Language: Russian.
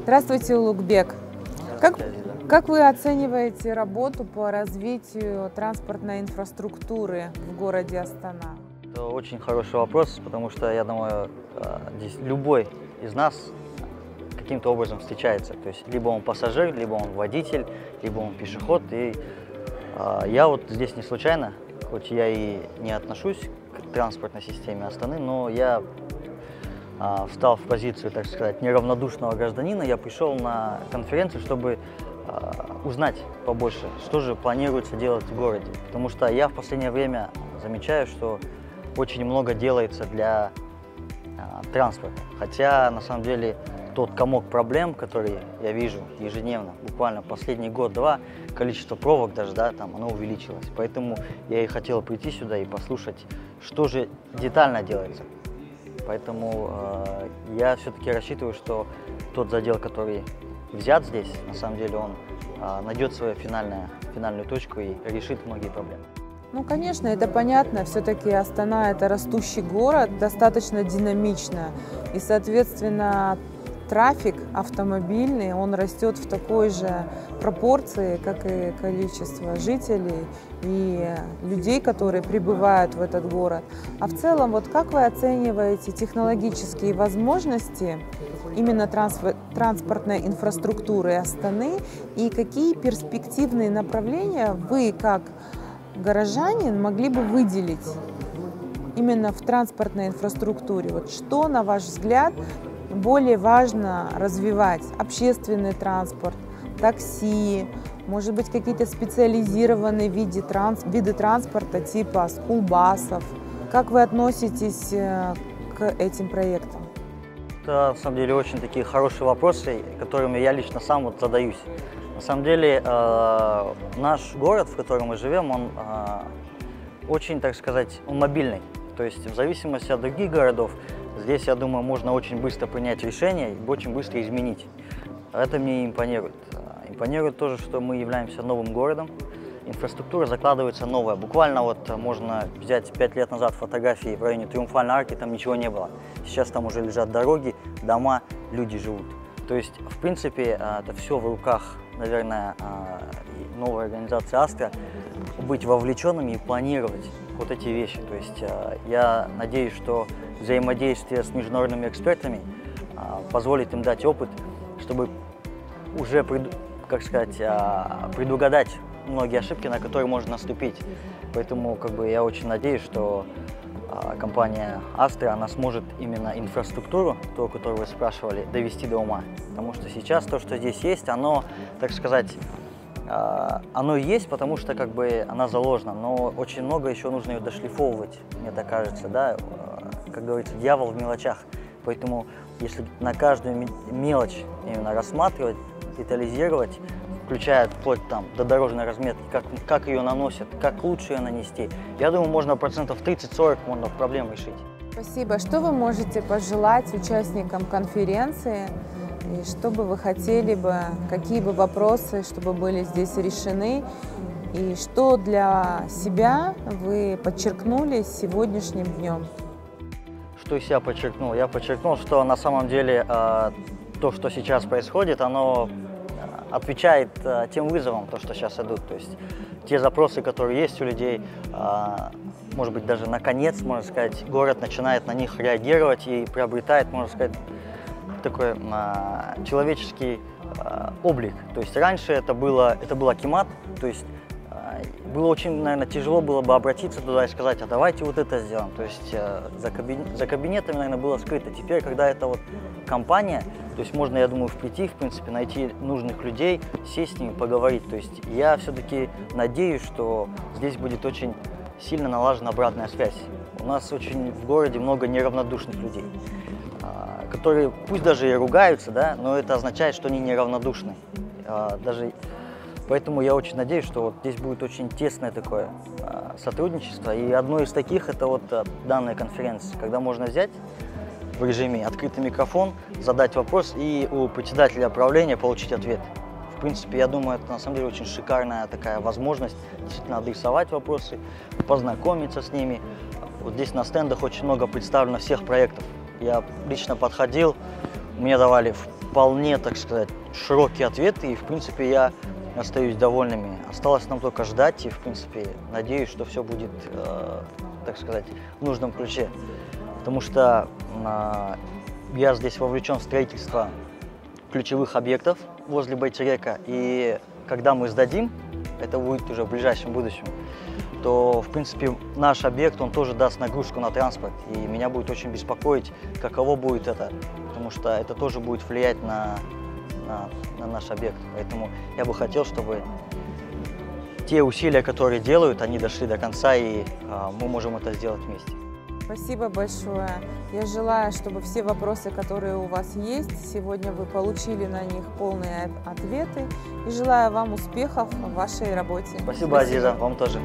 Здравствуйте, Улугбек. Как вы оцениваете работу по развитию транспортной инфраструктуры в городе Астана? Это очень хороший вопрос, потому что, я думаю, здесь любой из нас каким-то образом встречается. То есть либо он пассажир, либо он водитель, либо он пешеход. И я вот здесь не случайно, хоть я и не отношусь к транспортной системе Астаны, но я встал в позицию, так сказать, неравнодушного гражданина. Я пришел на конференцию, чтобы узнать побольше, что же планируется делать в городе. Потому что я в последнее время замечаю, что очень много делается для транспорта. Хотя, на самом деле, тот комок проблем, который я вижу ежедневно, буквально последний год-два, количество пробок даже, да, там, оно увеличилось. Поэтому я и хотел прийти сюда и послушать, что же детально делается. Поэтому я все-таки рассчитываю, что тот задел, который взят здесь, на самом деле он найдет свою финальную точку и решит многие проблемы. Ну, конечно, это понятно. Все-таки Астана – это растущий город, достаточно динамично. И, соответственно, трафик автомобильный, он растет в такой же пропорции, как и количество жителей и людей, которые прибывают в этот город. А в целом, вот как вы оцениваете технологические возможности именно транспортной инфраструктуры Астаны и какие перспективные направления вы, как горожанин, могли бы выделить именно в транспортной инфраструктуре? Вот что, на ваш взгляд, более важно развивать? Общественный транспорт, такси, может быть, какие-то специализированные виды транспорта типа скулбасов. Как вы относитесь к этим проектам? Это, на самом деле, очень такие хорошие вопросы, которыми я лично сам вот задаюсь. На самом деле, наш город, в котором мы живем, он очень, так сказать, он мобильный. То есть, в зависимости от других городов, здесь, я думаю, можно очень быстро принять решение и очень быстро изменить. Это мне импонирует. Импонирует тоже, что мы являемся новым городом. Инфраструктура закладывается новая. Буквально вот можно взять 5 лет назад фотографии в районе Триумфальной арки, там ничего не было. Сейчас там уже лежат дороги, дома, люди живут. То есть, в принципе, это все в руках, наверное, новой организации Астра, быть вовлеченными и планировать вот эти вещи. То есть, я надеюсь, что взаимодействие с международными экспертами позволит им дать опыт, чтобы уже, как сказать, предугадать многие ошибки, на которые можно наступить. Поэтому я очень надеюсь, что компания Astra, она сможет именно инфраструктуру, ту, которую вы спрашивали, довести до ума. Потому что сейчас то, что здесь есть, оно, так сказать, оно есть, потому что она заложена, но очень много еще нужно ее дошлифовывать, мне так кажется, да, как говорится, дьявол в мелочах. Поэтому если на каждую мелочь именно рассматривать, детализировать, включая вплоть до дорожной разметки, как ее наносят, как лучше ее нанести, я думаю, можно процентов 30-40 можно проблем решить. Спасибо. Что вы можете пожелать участникам конференции? И что бы вы хотели бы, какие бы вопросы, чтобы были здесь решены? И что для себя вы подчеркнули сегодняшним днем? Что из себя подчеркнул? Я подчеркнул, что на самом деле то, что сейчас происходит, оно отвечает тем вызовам, то, что сейчас идут. То есть те запросы, которые есть у людей, может быть, даже наконец, можно сказать, город начинает на них реагировать и приобретает, можно сказать, такой человеческий облик. То есть раньше это был акимат, то есть было очень, наверное, тяжело было бы обратиться туда и сказать, а давайте вот это сделаем. То есть за кабинетами, наверное, было скрыто. Теперь, когда это вот компания, то есть можно, я думаю, прийти, в принципе, найти нужных людей, сесть с ними, поговорить. То есть я все-таки надеюсь, что здесь будет очень сильно налажена обратная связь. У нас очень в городе много неравнодушных людей, которые пусть даже и ругаются, да, но это означает, что они неравнодушны. Поэтому я очень надеюсь, что вот здесь будет очень тесное такое сотрудничество. И одно из таких – это вот данная конференция, когда можно взять в режиме открытый микрофон, задать вопрос и у председателя правления получить ответ. В принципе, я думаю, это на самом деле очень шикарная такая возможность действительно адресовать вопросы, познакомиться с ними. Вот здесь на стендах очень много представлено всех проектов. Я лично подходил, мне давали вполне, так сказать, широкий ответ, и, в принципе, я остаюсь довольными. Осталось нам только ждать, и, в принципе, надеюсь, что все будет, так сказать, в нужном ключе. Потому что я здесь вовлечен в строительство ключевых объектов возле Байтерека, и когда мы сдадим, это будет уже в ближайшем будущем, то, в принципе, наш объект, он тоже даст нагрузку на транспорт, и меня будет очень беспокоить, каково будет это, потому что это тоже будет влиять на наш объект. Поэтому я бы хотел, чтобы те усилия, которые делают, они дошли до конца, и мы можем это сделать вместе. Спасибо большое. Я желаю, чтобы все вопросы, которые у вас есть, сегодня вы получили на них полные ответы. И желаю вам успехов в вашей работе. Спасибо, Азиза, вам тоже.